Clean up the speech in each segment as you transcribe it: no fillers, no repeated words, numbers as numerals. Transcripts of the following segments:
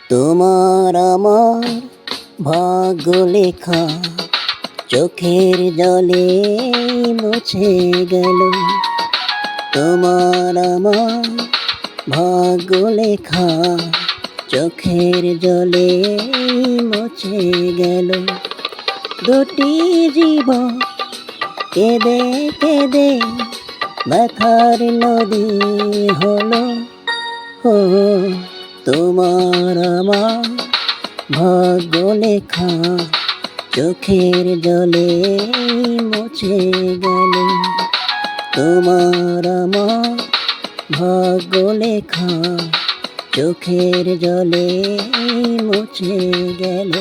তোমার আমার ভাগ্য লেখা চোখের জলে মুছে গেল। তোমার আমার ভাগ্য লেখা চোখের জলে মুছে গেল। দুটি জীবন কেঁদে কেঁদে ব্যথার নদী হলো। ও তোমার আমার ভাগ্য লেখা চোখের জলে মুছে গেল। তোমার আমার ভাগ্য লেখা চোখের জলে মুছে গেল।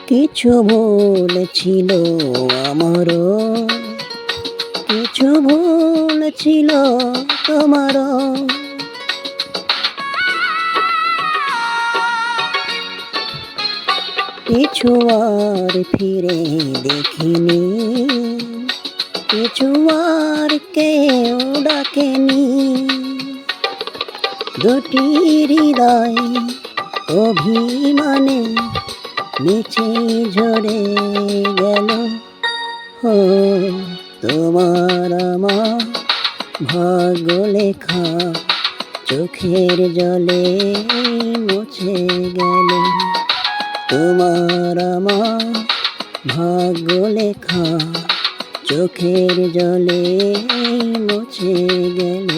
কিছু ভুল ছিল আমারও, কিছু ভুল ছিল তোমারও। কিছু আর ফিরে দেখিনি, কিছু আর কেউ ডাকেনি। দুটি হৃদয় অভিমানে নিচে ঝরে গেল। ও তোমার আমার ভাগ্য লেখা চোখের জলে মুছে গেল। তোমার আমার ভাগ্য লেখা চোখের জলে মুছে গেল।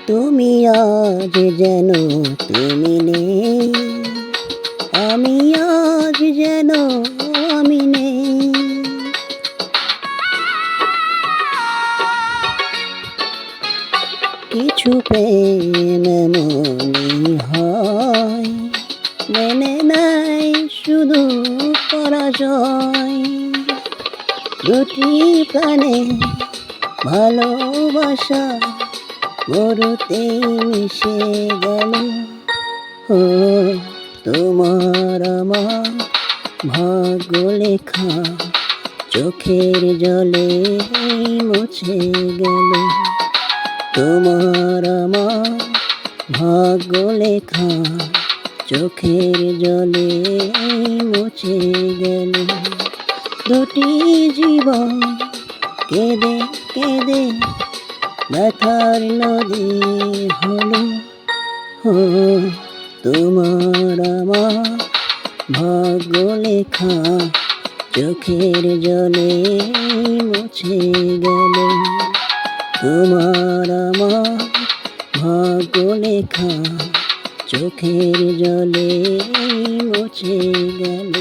তুমি আজ যেন তুমি নেই, আমি আজ যেন আমি নেই। কিছু প্রেম এমনই হয়, মেনে নেয় শুধু পরাজয়। দুটি প্রাণে ভালোবাসা মরুতে মিশে গেল। ও তোমার আমার ভাগ্য লেখা চোখের জলে মুছে গেল। তোমার আমার ভাগ্য লেখা চোখের জলে মুছে গেল। দুটি জীবন কেঁদে কেঁদে ব্যথার নদী হলো। ও তোমার আমার ভাগ্য লেখা চোখের জলে মুছে গেল। তোমার আমার ভাগ্য লেখা চোখের জলে মুছে গেল।